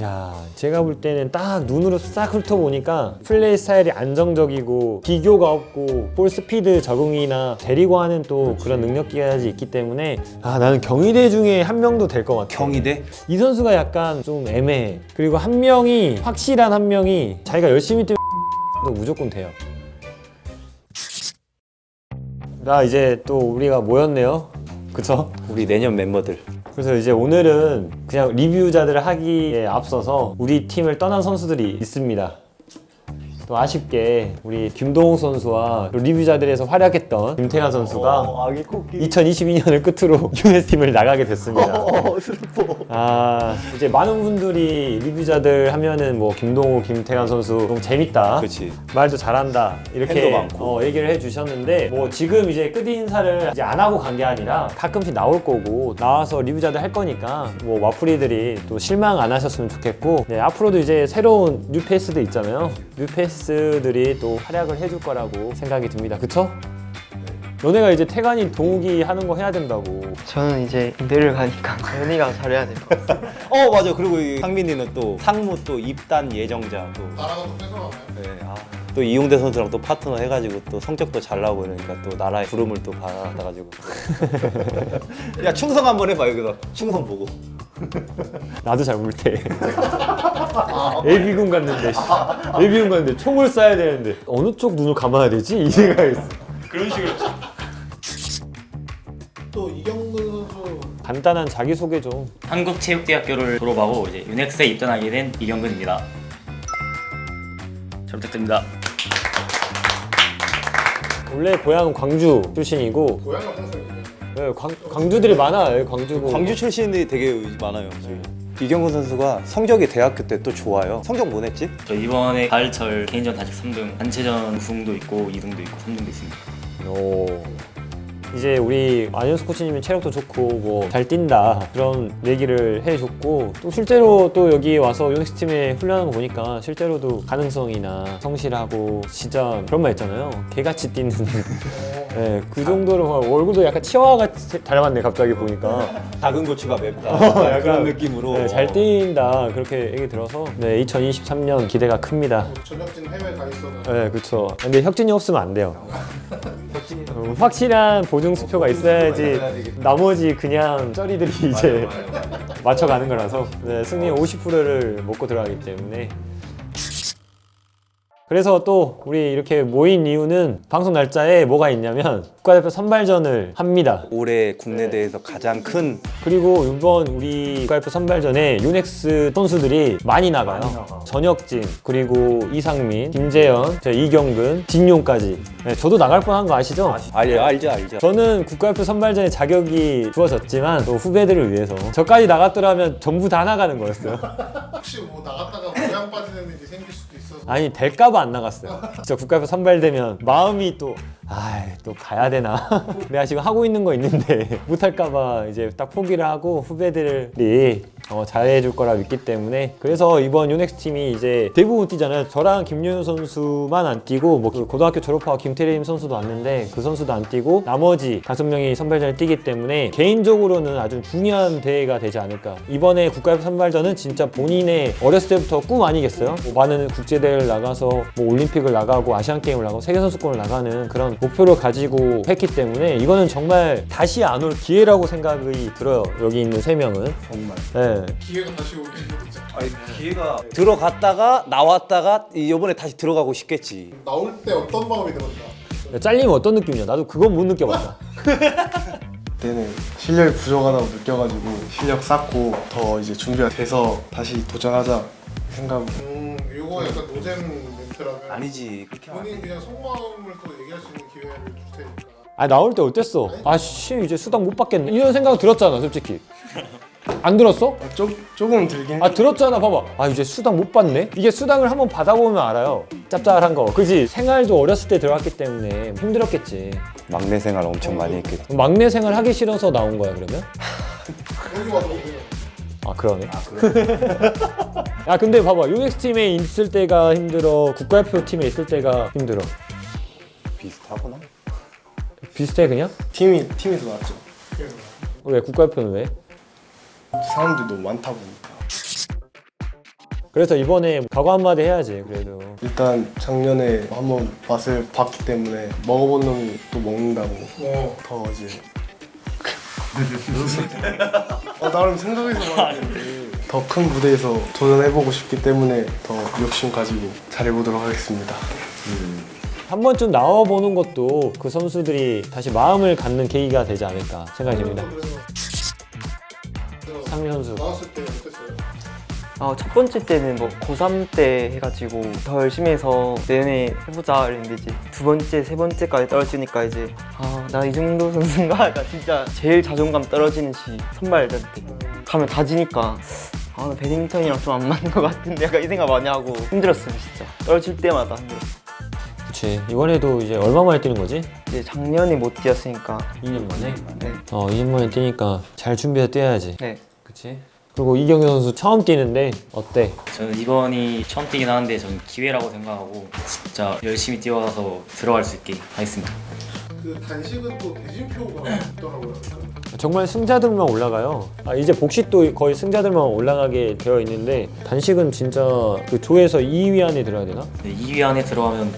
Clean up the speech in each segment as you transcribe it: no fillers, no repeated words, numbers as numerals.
야, 제가 볼 때는 딱 눈으로 싹 훑어보니까 플레이 스타일이 안정적이고 비교가 없고 볼 스피드 적응이나 데리고 하는 또 그런 능력까지 있기 때문에 나는 경희대 중에 한 명도 될 것 같아. 경희대? 이 선수가 약간 좀 애매해. 그리고 한 명이 확실한 한 명이 자기가 열심히 뛰면 무조건 돼요. 나 이제 또 우리가 모였네요. 그쵸? 우리 내년 멤버들. 그래서 이제 오늘은 그냥 리뷰자들을 하기에 앞서서 우리 팀을 떠난 선수들이 있습니다. 또 아쉽게 우리 김동욱 선수와 리뷰자들에서 활약했던 김태환 선수가 아기 코끼리. 2022년을 끝으로 유네스 팀을 나가게 됐습니다. 슬퍼. 이제 많은 분들이 리뷰자들 하면은 뭐 김동욱, 김태환 선수 너무 재밌다. 그렇지. 말도 잘한다. 이렇게 팬도 많고. 얘기를 해주셨는데 뭐 지금 이제 끝 인사를 이제 안 하고 간 게 아니라 가끔씩 나올 거고 나와서 리뷰자들 할 거니까 뭐 와프리들이 또 실망 안 하셨으면 좋겠고 네, 앞으로도 이제 새로운 뉴페이스도 있잖아요. 뉴페이스들이 또 활약을 해줄 거라고 생각이 듭니다. 그쵸? 너네가 이제 태관이 동욱이 하는 거 해야 된다고. 저는 이제 내일 가니까 연희가 잘해야 될 것 같아요. 맞아. 그리고 이 상민이는 또 상무 또 입단 예정자 또. 나라가 또 뺏어가나요? 네, 또 이용대 선수랑 또 파트너 해가지고 또 성적도 잘 나오고 이러니까 또 나라의 부름을 또 받아가지고. 야 충성 한번 해봐 여기서 충성 보고. 나도 잘 못해. 예비군 갔는데 예비군 갔는데 총을 쏴야 되는데 어느 쪽 눈을 감아야 되지? 이 생각했어. 그런 식으로 또 이경근 선수 간단한 자기소개 좀. 한국체육대학교를 졸업하고 이제 유넥스에 입단하게 된 이경근입니다. 잘 부탁드립니다. 원래 고향은 광주 출신이고 고향을 항상 얘기해요. 네, 광주들이 많아. 여기 광주고. 광주 출신들이 되게 많아요. 이경근 선수가 성적이 대학교 때 또 좋아요. 성적 뭐 냈지? 저 이번에 가을철 개인전 단식 3등, 단체전 우승도 있고 2등도 있고 3등도 있습니다. 오. 이제 우리 안현수 코치님이 체력도 좋고 뭐 잘 뛴다 그런 얘기를 해줬고 또 실제로 또 여기 와서 유넥스 팀에 훈련하는 거 보니까 실제로도 가능성이나 성실하고 진짜 그런 말 있잖아요. 개같이 뛰는 네, 그 정도로 막 얼굴도 약간 치와같이 닮았네 갑자기 보니까. 작은 고추가 맵다. 그런 느낌으로. 네, 잘 뛴다 그렇게 얘기 들어서 네, 2023년 기대가 큽니다. 전역진 해외 가 있어도 네, 그렇죠. 근데 혁진이 없으면 안 돼요. 확실한 보증 수표가 있어야지 나머지 그냥 쩌리들이 이제 맞춰가는 거라서 네, 승리 50%를 먹고 들어가기 때문에. 그래서 또 우리 이렇게 모인 이유는 방송 날짜에 뭐가 있냐면 국가대표 선발전을 합니다. 올해 국내 대회에서 가장 큰 그리고 이번 우리 국가대표 선발전에 유넥스 선수들이 많이 나가요. 전혁진, 그리고 이상민, 김재현, 이경근, 진용까지. 네, 저도 나갈 뻔한 거 아시죠? 알죠. 저는 국가대표 선발전에 자격이 주어졌지만 또 후배들을 위해서 저까지 나갔더라면 전부 다 나가는 거였어요. 혹시 뭐 나갔다가 모양 빠지는 일이 생길 수도 있어서 아니 될까봐 안 나갔어요. 진짜 국가대표 선발되면 마음이 또 가야 되나? 내가 지금 하고 있는 거 있는데 못할까봐 이제 딱 포기를 하고 후배들이 잘해줄 거라 믿기 때문에. 그래서 이번 유넥스 팀이 이제 대부분 뛰잖아요. 저랑 김윤우 선수만 안 뛰고 뭐 고등학교 졸업하고 김태림 선수도 왔는데 그 선수도 안 뛰고 나머지 5명이 선발전을 뛰기 때문에 개인적으로는 아주 중요한 대회가 되지 않을까. 이번에 국가대표 선발전은 진짜 본인의 어렸을 때부터 꿈 아니겠어요? 뭐 많은 국제대회를 나가서 뭐 올림픽을 나가고 아시안게임을 나가고 세계선수권을 나가는 그런 목표를 가지고 했기 때문에 이거는 정말 다시 안 올 기회라고 생각이 들어요. 여기 있는 3명은 정말. 네. 기회가 다시 오게 되죠. 기회가 들어갔다가 나왔다가 이번에 다시 들어가고 싶겠지. 나올 때 어떤 마음이 들었나? 잘리면 어떤 느낌이냐? 나도 그건 못 느껴봤다. 그때는 실력이 부족하다고 느껴가지고 실력 쌓고 더 이제 준비가 돼서 다시 도전하자 생각으로. 이거 약간 노잼 멘트라면 아니지. 그렇게 하면 본인 그냥 속마음을 또 얘기할 수 있는 기회를 줄 테니까. 나올 때 어땠어? 이제 수당 못 받겠네 이런 생각 들었잖아 솔직히. 안 들었어? 조금 들긴 했는데 들었잖아. 봐봐. 이제 수당 못 받네? 이게 수당을 한번 받아보면 알아요. 짭짤한 거. 그지? 생활도 어렸을 때 들어갔기 때문에 힘들었겠지. 막내 생활 엄청 많이 했겠다. 막내 생활 하기 싫어서 나온 거야 그러면? 여기 와서 오면 그러네. 야 근데 봐봐. 유넥스 팀에 있을 때가 힘들어, 국가대표 팀에 있을 때가 힘들어. 비슷하구나. 비슷해 그냥? 팀이 더 낫죠. 왜 국가대표는 왜? 사람들이 너무 많다 보니까. 그래서 이번에 각오 한마디 해야지 그래도. 일단 작년에 한번 맛을 봤기 때문에 먹어본 놈이 또 먹는다고 더 이제 나름 생각해서 말하는데 더 큰 무대에서 도전해보고 싶기 때문에 더 욕심 가지고 잘해보도록 하겠습니다. 한 번쯤 나와보는 것도 그 선수들이 다시 마음을 갖는 계기가 되지 않을까 생각이 듭니다. 상민 선수. 나왔을 때 어땠어요? 첫 번째 때는 뭐 고3 때 해가지고 더 열심히 해서 내년에 해보자 이랬는데 이제 두 번째, 세 번째까지 떨어지니까 이제 나 이 정도 선수인가? 나 진짜 제일 자존감 떨어지는 시 선발전 때 가면 다지니까 나 배드민턴이랑 좀 안 맞는 것 같은데 약간 이 생각 많이 하고 힘들었어요 진짜. 떨어질 때마다 힘들었어요. 그치. 이번에도 이제 얼마 만에 뛰는 거지? 이제 작년에 못 뛰었으니까 2년 만에? 네. 2년 만에 뛰니까 잘 준비해서 뛰어야지. 네. 그치? 그리고 이경규 선수 처음 뛰는데 어때? 저는 이번이 처음 뛰긴 하는데 저는 기회라고 생각하고 진짜 열심히 뛰어서 들어갈 수 있게 하겠습니다. 그 단식은 또 대진표가 있더라고요. 정말 승자들만 올라가요. 이제 복식도 거의 승자들만 올라가게 되어 있는데 단식은 진짜 그 조에서 2위 안에 들어야 되나? 네, 2위 안에 들어가면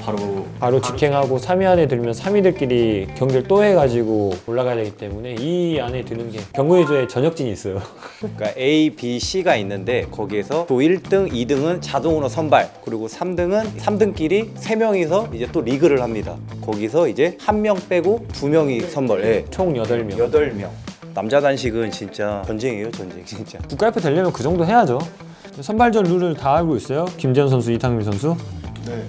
바로 직행하고 3위 안에 들면 3위들끼리 경기를 또 해가지고 올라가야 되기 때문에 2위 안에 드는 게 경구의 조에 전역진이 있어요. 그러니까 A, B, C가 있는데 거기에서 또 1등, 2등은 자동으로 선발, 그리고 3등은 3등끼리 3명이서 이제 또 리그를 합니다. 거기서 이제 한 명 빼고 2명이 선발. 예. 총 8명. 8명. 남자 단식은 진짜 전쟁이에요, 전쟁 진짜. 국가대표 되려면 그 정도 해야죠. 선발전 룰을 다 알고 있어요? 김재현 선수, 이상민 선수? 네.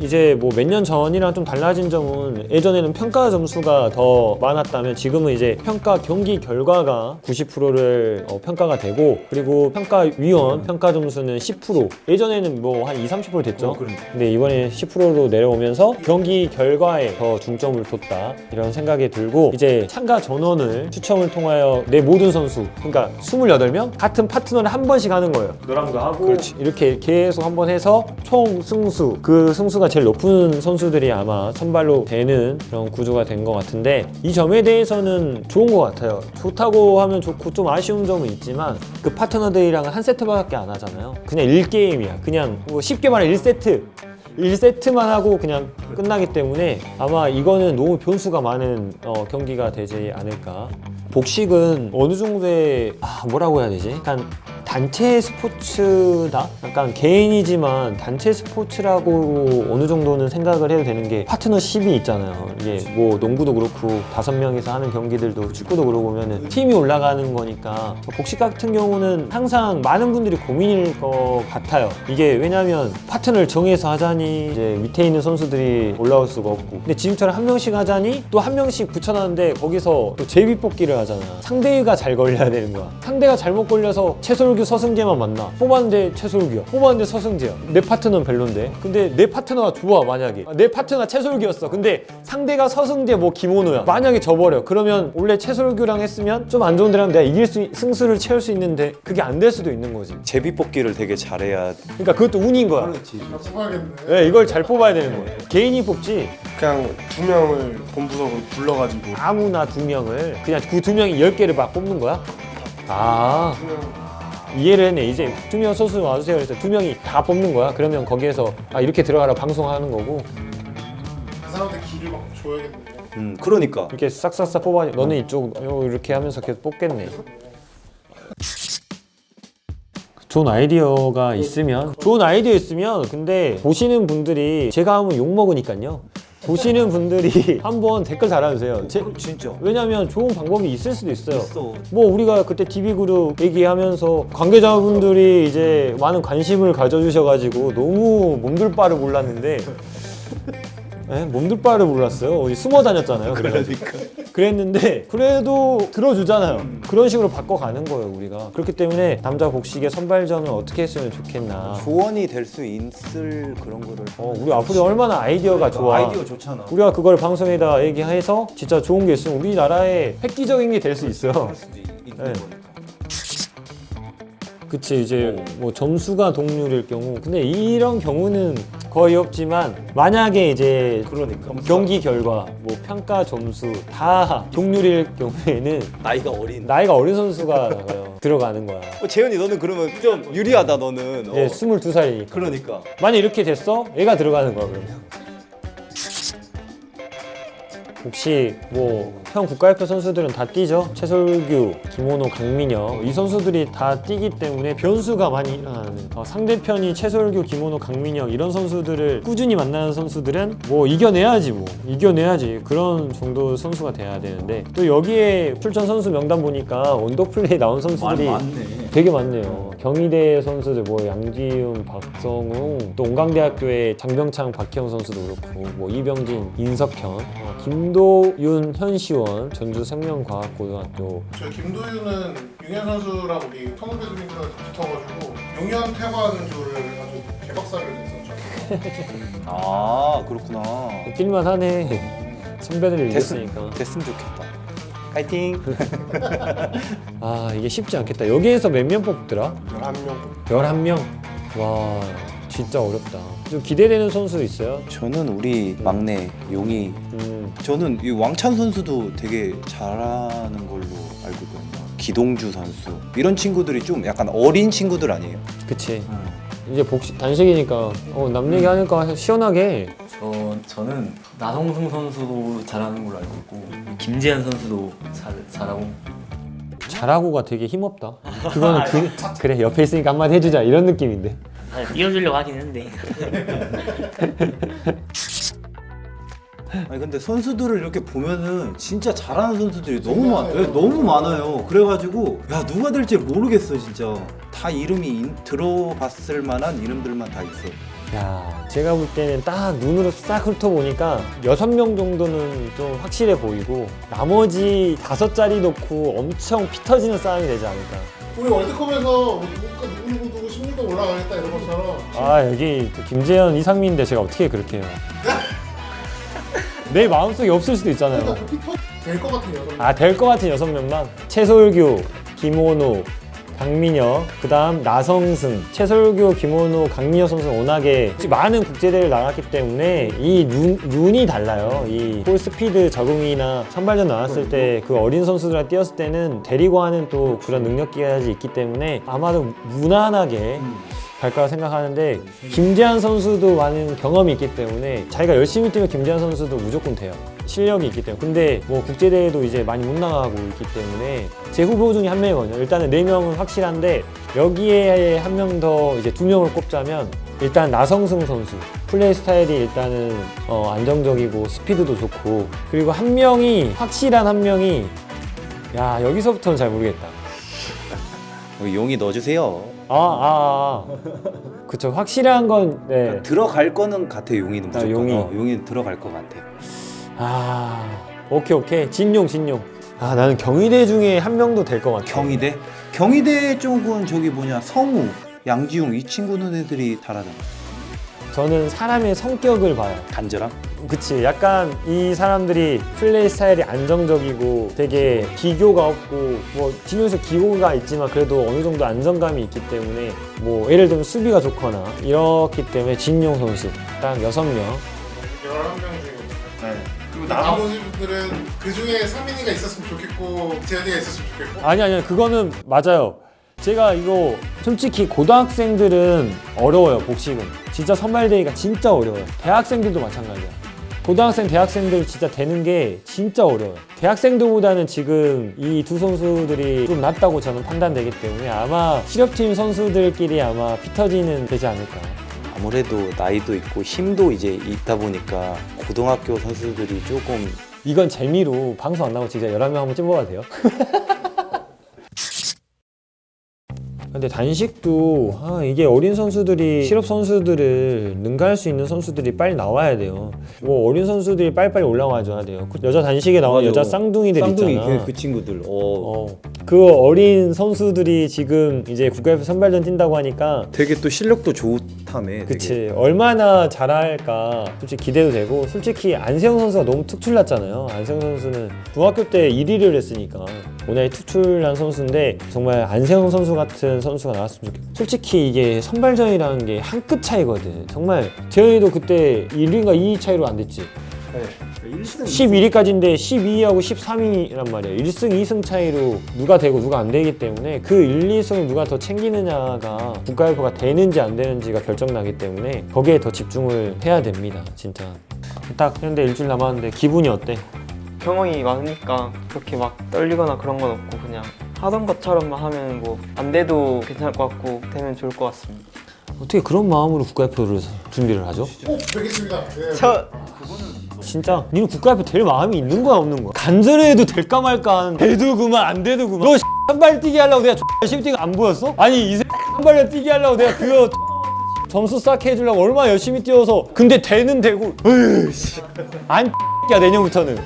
이제 뭐 몇 년 전이랑 좀 달라진 점은 예전에는 평가 점수가 더 많았다면 지금은 이제 평가 경기 결과가 90%를 평가가 되고 그리고 평가위원 평가 점수는 10%. 예전에는 뭐 한 20-30% 됐죠. 근데 이번에 10%로 내려오면서 경기 결과에 더 중점을 뒀다 이런 생각이 들고 이제 참가 전원을 추첨을 통하여 내 모든 선수 그러니까 28명 같은 파트너를 한 번씩 하는 거예요. 너랑도 하고 이렇게 계속 한 번 해서 총 승수 그 승수가 제일 높은 선수들이 아마 선발로 되는 그런 구조가 된 것 같은데 이 점에 대해서는 좋은 것 같아요. 좋다고 하면 좋고 좀 아쉬운 점은 있지만 그 파트너들이랑은 한 세트밖에 안 하잖아요. 그냥 1게임이야. 그냥 뭐 쉽게 말해 1세트만 하고 그냥 끝나기 때문에 아마 이거는 너무 변수가 많은 경기가 되지 않을까. 복식은 어느 정도의 뭐라고 해야 되지? 약간 단체 스포츠다? 약간 개인이지만 단체 스포츠라고 어느 정도는 생각을 해도 되는 게 파트너십이 있잖아요. 이게 뭐 농구도 그렇고 5명이서 하는 경기들도 축구도 그러고 보면은 팀이 올라가는 거니까 복식 같은 경우는 항상 많은 분들이 고민일 것 같아요. 이게 왜냐면 파트너를 정해서 하자니 이제 밑에 있는 선수들이 올라올 수가 없고 근데 지금처럼 한 명씩 하자니 또 한 명씩 붙여놨는데 거기서 또 제비뽑기를 하잖아. 상대가 잘 걸려야 되는 거야. 상대가 잘못 걸려서 최솔규 서승재만 만나. 뽑았는데 최솔규야. 뽑았는데 서승재야. 내 파트너는 별론데. 근데 내 파트너가 좋아 만약에. 내 파트너가 최솔규였어. 근데 상대가 서승재 뭐 김원호야. 만약에 져버려. 그러면 원래 최솔규랑 했으면 좀 안 좋은 데랑 내가 승수를 채울 수 있는데 그게 안 될 수도 있는 거지. 제비뽑기를 되게 잘해야. 그러니까 그것도 운인 거야. 다 뽑아야겠네. 네, 이걸 잘 뽑아야 되는 거야. 개인이 뽑지 그냥 2명을 본부석으로 불러가지고 아무나 2명을 그냥 그 2명이 10개를 막 뽑는 거야? 이해를 했네. 이제 2명 선수 와주세요. 그래서 2명이 다 뽑는 거야. 그러면 거기에서 이렇게 들어가라 방송하는 거고 그 사람한테 기를 막 줘야겠네. 그러니까. 이렇게 싹싹싹 뽑아. 너는 이쪽 이렇게 하면서 계속 뽑겠네. 좋은 아이디어 있으면 근데 보시는 분들이 제가 하면 욕먹으니까요. 보시는 분들이 한번 댓글 달아주세요. 진짜. 왜냐면 좋은 방법이 있을 수도 있어요. 뭐 우리가 그때 DB그룹 얘기하면서 관계자분들이 이제 많은 관심을 가져주셔가지고 너무 몸둘 바를 몰랐는데 몸둘 바를 몰랐어요. 어디 숨어 다녔잖아요. 그랬는데 그래도 들어주잖아요. 그런 식으로 바꿔가는 거예요 우리가. 그렇기 때문에 남자 복식의 선발전을 어떻게 했으면 좋겠나. 조언이 될 수 있을 그런 거를. 우리 앞으로 얼마나 아이디어가 좋아. 아이디어 좋잖아. 우리가 그걸 방송에다 얘기해서 진짜 좋은 게 있으면 우리나라에 획기적인 게 될 수 있어요. 네. 그치 이제 뭐 점수가 동률일 경우 근데 이런 경우는 거의 없지만 만약에 이제 경기 결과 뭐 평가 점수 다 동률일 경우에는 나이가 어린. 나이가 어린 선수가 나가요. 들어가는 거야. 재현이 너는 그러면 좀 유리하다 너는. 이제 22살이니까. 그러니까. 만약 이렇게 됐어? 얘가 들어가는 거야 그러면. 혹시 뭐 형 국가대표 선수들은 다 뛰죠? 최솔규, 김원호, 강민혁 이 선수들이 다 뛰기 때문에 변수가 많이 일어나는 상대편이 최솔규, 김원호, 강민혁 이런 선수들을 꾸준히 만나는 선수들은 뭐 이겨내야지 그런 정도 선수가 돼야 되는데 또 여기에 출전 선수 명단 보니까 언더플레이 나온 선수들이 되게 많네요. 경희대 선수들 뭐 양지훈, 박성웅 또 온강대학교의 장병창, 박혜영 선수도 그렇고 뭐 이병진, 인석현, 김도윤, 현시원 전주 생명과학고등학교. 저희 김도윤은 용현 선수랑 우리 터널 배드민턴에서 붙어가지고 용현 태관조를 아주 개박살을 냈었죠. 아 그렇구나. 뛸만하네. 선배들을 이겼으니까. 됐으면 좋겠다. 파이팅. 아 이게 쉽지 않겠다. 여기에서 몇 명 뽑더라? 11명. 11명? 와 진짜 어렵다. 좀 기대되는 선수 있어요? 저는 우리 막내 용이. 저는 이 왕찬 선수도 되게 잘하는 걸로 알고 있거든요. 기동주 선수 이런 친구들이 좀 약간 어린 친구들 아니에요? 그치. 이제 복식 단식이니까 남 얘기하니까 시원하게. 저는 나성승 선수도 잘하는 걸로 알고 있고 김재현 선수도 잘하고 잘하고가 되게 힘없다. 그거는 그래 옆에 있으니까 한마디 해주자 이런 느낌인데. 사실 띄워주려고 하긴 했는데 아니 근데 선수들을 이렇게 보면은 진짜 잘하는 선수들이 너무 많아요. 너무 많아요. 그래가지고 야 누가 될지 모르겠어 진짜. 다 이름이 들어봤을 만한 이름들만 다 있어. 야, 제가 볼 때는 딱 눈으로 싹 훑어보니까 6명 정도는 좀 확실해 보이고 나머지 5자리 놓고 엄청 피 터지는 싸움이 되지 않을까. 우리 월드컵에서 누구 16도 올라가겠다 이런 것처럼 아 여기 또 김재현, 이상민인데 제가 어떻게 그렇게 해요. 내 마음속에 없을 수도 있잖아요. 그러니까 피 될것 같은 여성. 아 될 것 같은 6명만 최솔규, 김원호, 강민혁, 그 다음 나성승. 최솔규, 김원호, 강민혁 선수는 워낙에 많은 국제대회를 나갔기 때문에 이 눈이 달라요. 이 볼 스피드 적응이나 선발전 나왔을 때 그 어린 선수들과 뛰었을 때는 데리고 하는 또 그런 능력기가 있기 때문에 아마도 무난하게 갈 거라 생각하는데 김재환 선수도 많은 경험이 있기 때문에 자기가 열심히 뛰면 김재환 선수도 무조건 돼요. 실력이 있기 때문에. 근데 뭐 국제대회도 이제 많이 못 나가고 있기 때문에 제 후보 중에 한 명이거든요. 일단은 4명은 확실한데 여기에 한 명 더 이제 2명을 꼽자면 일단 나성승 선수. 플레이 스타일이 일단은 안정적이고 스피드도 좋고 그리고 한 명이 확실한 한 명이 야 여기서부터는 잘 모르겠다. 용이 넣어주세요. 그쵸. 확실한 건 네. 들어갈 거는 같아 용이는 무조건. 용이. 용이는 들어갈 것 같아. 오케이. 진용. 나는 경희대 중에 한 명도 될 것 같아. 경희대 쪽은 저기 뭐냐 성우, 양지웅 이 친구는 애들이 잘하잖아. 저는 사람의 성격을 봐요. 간절함? 그치. 약간 이 사람들이 플레이 스타일이 안정적이고 되게 기교가 없고 뭐 진용에서 기고가 있지만 그래도 어느 정도 안정감이 있기 때문에 뭐 예를 들면 수비가 좋거나 이렇기 때문에 진용 선수 딱 6명. 11명 중에 그리고 나머지 분들은 그 중에 상민이가 있었으면 좋겠고 재현이가 있었으면 좋겠고 아니 그거는 맞아요. 제가 이거 솔직히 고등학생들은 어려워요. 복식은 진짜 선발대회가 진짜 어려워요. 대학생들도 마찬가지야. 고등학생, 대학생들 진짜 되는 게 진짜 어려워요. 대학생들보다는 지금 이 두 선수들이 좀 낫다고 저는 판단되기 때문에 아마 실업팀 선수들끼리 아마 피 터지는 되지 않을까. 아무래도 나이도 있고 힘도 이제 있다 보니까 고등학교 선수들이 조금 이건 재미로 방송 안 나오고 진짜 11명 한번 찝어봐도 돼요? 근데 단식도 이게 어린 선수들이 실업 선수들을 능가할 수 있는 선수들이 빨리 나와야 돼요. 뭐 어린 선수들이 빨리빨리 올라와줘야 돼요. 여자 단식에 나온 여자 쌍둥이들 있잖아. 그 친구들. 그 어린 선수들이 지금 이제 국가대표 선발전 뛴다고 하니까 되게 또 실력도 좋다며. 그치. 얼마나 잘할까 솔직히 기대도 되고 솔직히 안세영 선수가 너무 특출났잖아요. 안세영 선수는 중학교 때 1위를 했으니까 워낙에 특출난 선수인데 정말 안세영 선수 같은 선수가 나왔으면 좋겠고 솔직히 이게 선발전이라는 게 한 끗 차이거든. 정말 재현이도 그때 1위인가 2위 차이로 안 됐지? 네. 11위까지인데 12위하고 13위란 말이야. 1승, 2승 차이로 누가 되고 누가 안 되기 때문에 그 1, 2승을 누가 더 챙기느냐가 국가대표가 되는지 안 되는지가 결정나기 때문에 거기에 더 집중을 해야 됩니다. 진짜. 딱 했는데 일주일 남았는데 기분이 어때? 경험이 많으니까 그렇게 막 떨리거나 그런 건 없고 그냥 하던 것처럼만 하면 뭐 안 돼도 괜찮을 것 같고 되면 좋을 것 같습니다. 어떻게 그런 마음으로 국가대표를 준비를 하죠? 꼭 되겠습니다. 네. 저 진짜 니는 국가대표 될 마음이 있는 거야 없는 거야? 간절해도 될까 말까 하는 돼도 그만 안 돼도 그만 너 한발 뛰기 하려고 내가 열심히 뛰는 거 안 보였어? 아니 이 한발 뛰기 하려고 내가 그거 점수 쌓게 해주려고 얼마나 열심히 뛰어서 근데 되는 되고 으이씨 안 야 내년부터는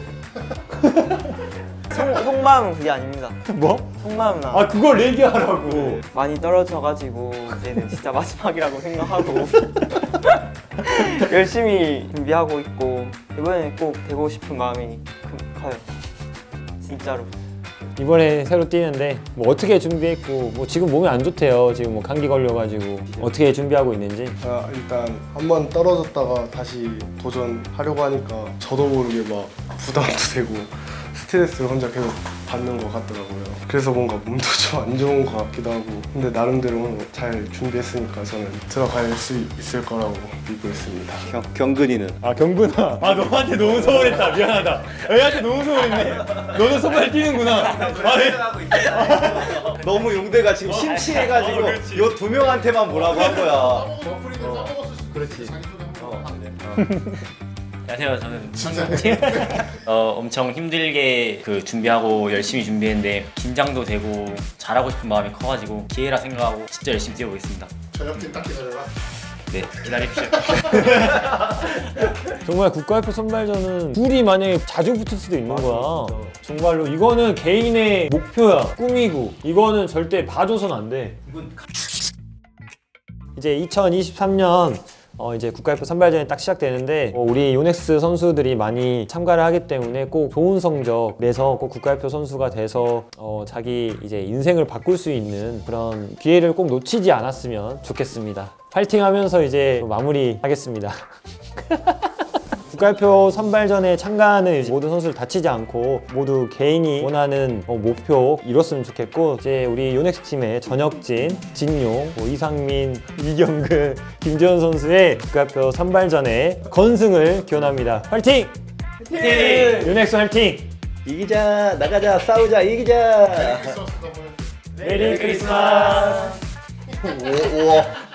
속마음은 그게 아닙니다. 뭐? 속마음은 아 그걸 얘기하라고 많이 떨어져가지고 이제는 진짜 마지막이라고 생각하고 열심히 준비하고 있고 이번에는 꼭 되고 싶은 마음이 커요. 진짜로. 이번에 새로 뛰는데 뭐 어떻게 준비했고 뭐 지금 몸이 안 좋대요 지금 뭐 감기 걸려가지고 어떻게 준비하고 있는지 일단 한 번 떨어졌다가 다시 도전하려고 하니까 저도 모르게 막 부담도 되고 스트레스를 혼자 계속 받는 것 같더라고요. 그래서 뭔가 몸도 좀 안 좋은 것 같기도 하고 근데 나름대로 잘 준비했으니까 저는 들어갈 수 있을 거라고 믿고 있습니다. 경근이는 아 경근아 아 너한테 너무 서운했다 미안하다 애한테 너무 서운했네 너도 손발 뛰는구나 너무 용대가 지금 심취해가지고 요 두 명한테만 뭐라고 한 거야. 어플이들 까먹었을 수도 그렇지. 있어. 자기소개 한번 안녕하세요. 저는 진짜. 엄청 힘들게 그 준비하고 열심히 준비했는데 긴장도 되고 잘하고 싶은 마음이 커가지고 기회라 생각하고 진짜 열심히 뛰어보겠습니다. 저녁팀 딱 기다려라. 네, 기다립시오. 정말 국가대표 선발전은 둘이 만약에 자주 붙을 수도 있는 거야. 정말로 이거는 개인의 목표야, 꿈이고 이거는 절대 봐줘선 안 돼. 이제 2023년 이제 국가대표 선발전이 딱 시작되는데 우리 요넥스 선수들이 많이 참가를 하기 때문에 꼭 좋은 성적 내서 꼭 국가대표 선수가 돼서 자기 이제 인생을 바꿀 수 있는 그런 기회를 꼭 놓치지 않았으면 좋겠습니다. 파이팅 하면서 이제 마무리하겠습니다. 국가대표 선발전에 참가하는 이제 모든 선수들 다치지 않고 모두 개인이 원하는 목표 이뤘으면 좋겠고 이제 우리 요넥스 팀의 전혁진, 진용, 이상민, 이경근, 김재현 선수의 국가대표 선발전에 건승을 기원합니다. 파이팅! 요넥스 파이팅! 이기자 나가자 싸우자 이기자. 크리스마스 선물. 메리 크리스마스! 우와.